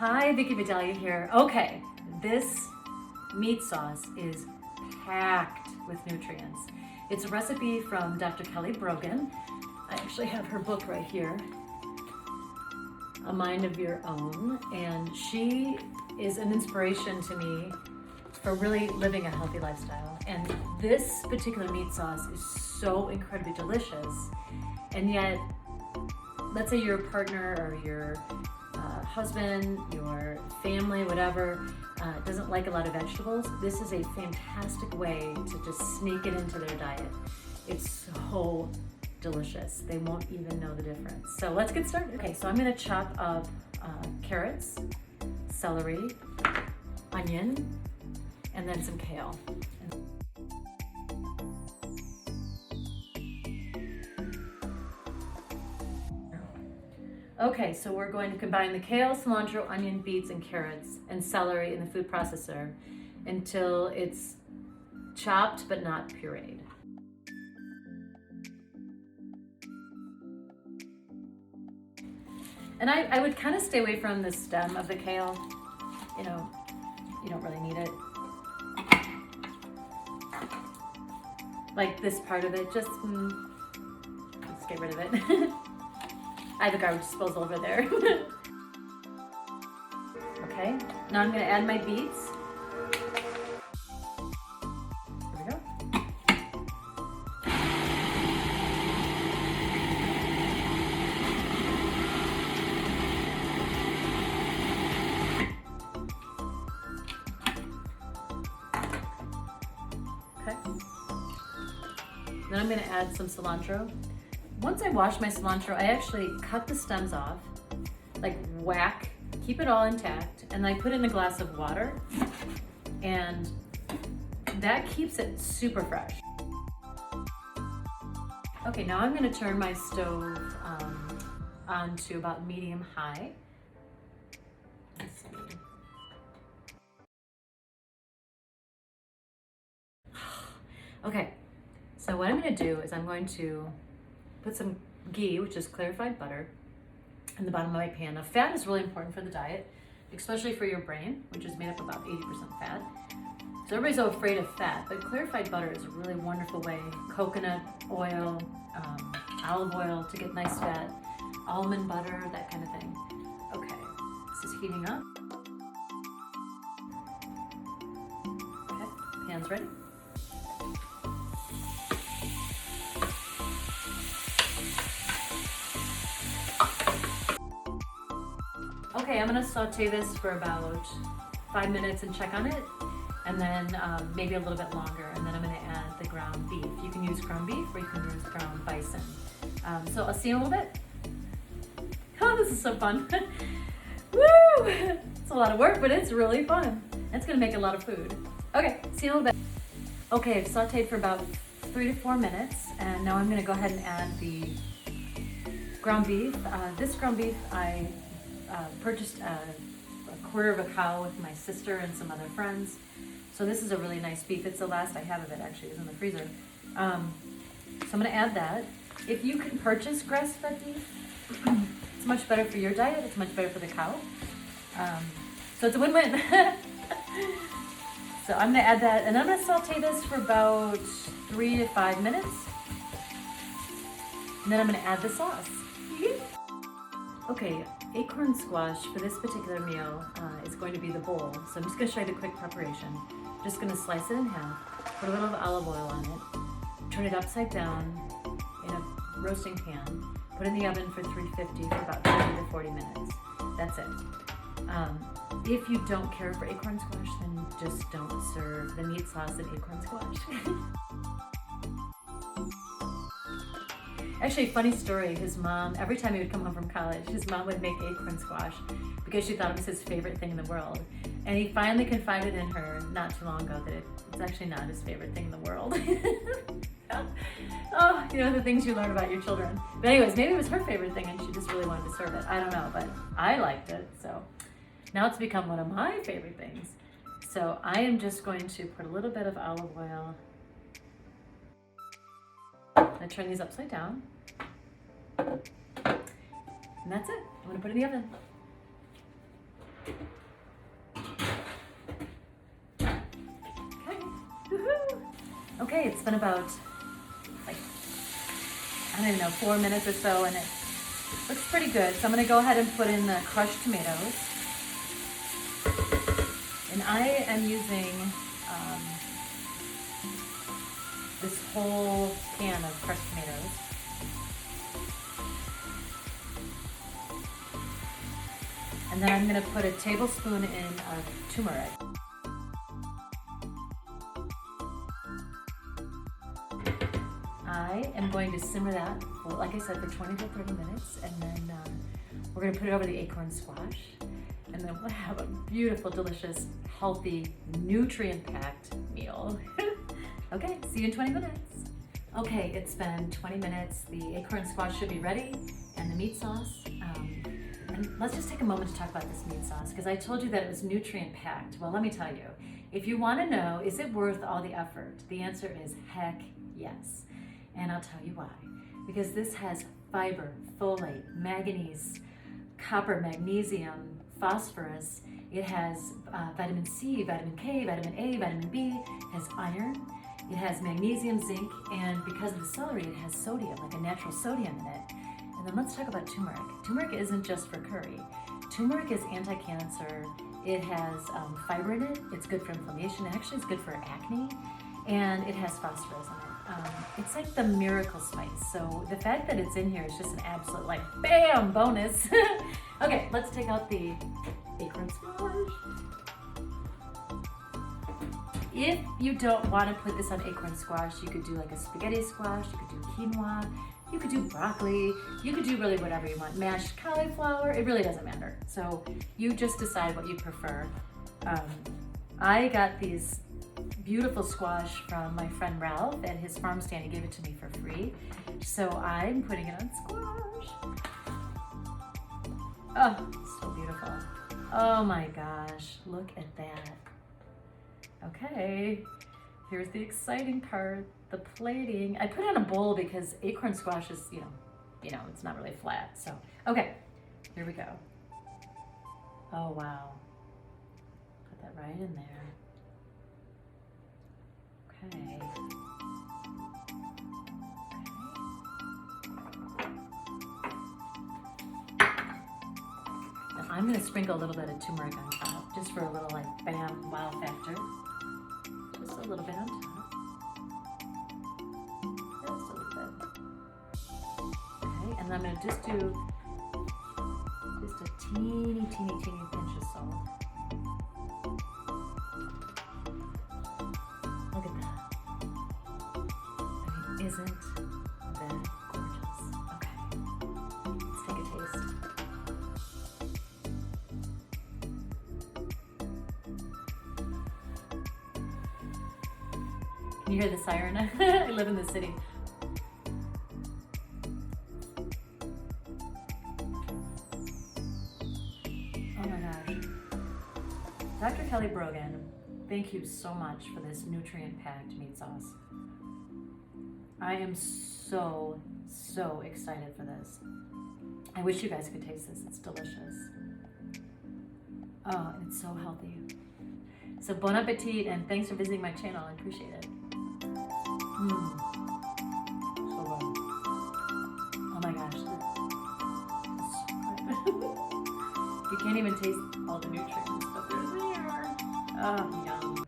Hi, Vicki Vidalia here. Okay, this meat sauce is packed with nutrients. It's a recipe from Dr. Brogan. I actually have her book right here, A Mind of Your Own, and she is an inspiration to me for really living a healthy lifestyle. And this particular meat sauce is so incredibly delicious, and yet, let's say your partner or your husband, your family, whatever, doesn't like a lot of vegetables. This is a fantastic way to just sneak it into their diet. It's so delicious. They won't even know the difference. So let's get started. Okay, so I'm gonna chop up carrots, celery, onion, and then some kale. Okay, so we're going to combine the kale, cilantro, onion, beets, and carrots, and celery in the food processor until it's chopped but not pureed. And I would kind of stay away from the stem of the kale. You know, you don't really need it. Like this part of it, just get rid of it. I have a garbage disposal over there. Okay, now I'm gonna add my beets. There we go. Okay. Then I'm gonna add some cilantro. Once I wash my cilantro, I actually cut the stems off, like whack, keep it all intact, and I put it in a glass of water, and that keeps it super fresh. Okay, now I'm gonna turn my stove on to about medium high. Let's see. Okay, so what I'm gonna do is I'm going to put some ghee, which is clarified butter, in the bottom of my pan. Now, fat is really important for the diet, especially for your brain, which is made up about 80% fat. So everybody's so afraid of fat, but clarified butter is a really wonderful way. Coconut oil, olive oil to get nice fat, almond butter, that kind of thing. Okay, this is heating up. Okay, pan's ready. Okay, I'm gonna saute this for about 5 minutes and check on it, and then maybe a little bit longer, and then I'm gonna add the ground beef. You can use ground beef or you can use ground bison. So I'll see you in a little bit. Oh, this is so fun. Woo! It's a lot of work, but it's really fun. It's gonna make a lot of food. Okay, see you in a little bit. Okay, I've sauteed for about 3 to 4 minutes, and now I'm gonna go ahead and add the ground beef. This ground beef I purchased a quarter of a cow with my sister and some other friends. So this is a really nice beef. It's the last I have of it, actually. It's in the freezer. So I'm gonna add that. If you can purchase grass-fed beef, it's much better for your diet. It's much better for the cow. So it's a win-win. So I'm gonna add that, and I'm gonna saute this for about 3 to 5 minutes. And then I'm gonna add the sauce. Okay, acorn squash for this particular meal is going to be the bowl. So I'm just gonna show you the quick preparation. Just gonna slice it in half, put a little olive oil on it, turn it upside down in a roasting pan, put it in the oven for 350 for about 30 to 40 minutes. That's it. If you don't care for acorn squash, then just don't serve the meat sauce and acorn squash. Actually, funny story, his mom, every time he would come home from college, his mom would make acorn squash because she thought it was his favorite thing in the world. And he finally confided in her not too long ago that it's actually not his favorite thing in the world. Oh, you know, the things you learn about your children. But anyways, maybe it was her favorite thing and she just really wanted to serve it. I don't know, but I liked it. So now it's become one of my favorite things. So I am just going to put a little bit of olive oil. I turn these upside down. And that's it. I'm gonna put it in the oven. Okay. Woohoo! Okay, it's been about, like, I don't even know, 4 minutes or so, and it looks pretty good. So I'm gonna go ahead and put in the crushed tomatoes. And I am using this whole can of crushed tomatoes. And then I'm gonna put a tablespoon in of turmeric. I am going to simmer that, well, like I said, for 20 to 30 minutes, and then we're gonna put it over the acorn squash, and then we'll have a beautiful, delicious, healthy, nutrient-packed meal. Okay, see you in 20 minutes. Okay, it's been 20 minutes. The acorn squash should be ready, and the meat sauce. And let's just take a moment to talk about this meat sauce, because I told you that it was nutrient-packed. Well, let me tell you, if you want to know, is it worth all the effort? The answer is heck yes. And I'll tell you why. Because this has fiber, folate, manganese, copper, magnesium, phosphorus. It has vitamin C, vitamin K, vitamin A, vitamin B. It has iron. It has magnesium, zinc, and because of the celery, it has sodium, like a natural sodium in it. And then let's talk about turmeric. Turmeric isn't just for curry. Turmeric is anti-cancer. It has fiber in it. It's good for inflammation. Actually, it's good for acne. And it has phosphorus in it. It's like the miracle spice. So the fact that it's in here is just an absolute, like, bam, bonus. Okay, let's take out the acorn squash. If you don't want to put this on acorn squash, you could do like a spaghetti squash, you could do quinoa, you could do broccoli, you could do really whatever you want. Mashed cauliflower, it really doesn't matter. So you just decide what you prefer. I got these beautiful squash from my friend Ralph at his farm stand. He gave it to me for free. So I'm putting it on squash. Oh, so beautiful. Oh my gosh, look at that. Okay, here's the exciting part, the plating. I put it in a bowl because acorn squash is, you know, it's not really flat. So, okay, here we go. Oh, wow. Put that right in there. Okay. Now I'm gonna sprinkle a little bit of turmeric on top, just for a little, like, bam, wow factor. Just a little bit on top. Just a little bit. Okay, and then I'm gonna just do just a teeny, teeny, teeny pinch of salt. Look at that. I mean, isn't that gorgeous? Okay, let's take a taste. Can you hear the siren? I live in the city. Oh my gosh. Dr. Kelly Brogan, thank you so much for this nutrient-packed meat sauce. I am so, so excited for this. I wish you guys could taste this. It's delicious. Oh, it's so healthy. So bon appetit, and thanks for visiting my channel. I appreciate it. So good. Oh my gosh. This is so good. You can't even taste all the nutrients, but they're there. Oh, yum.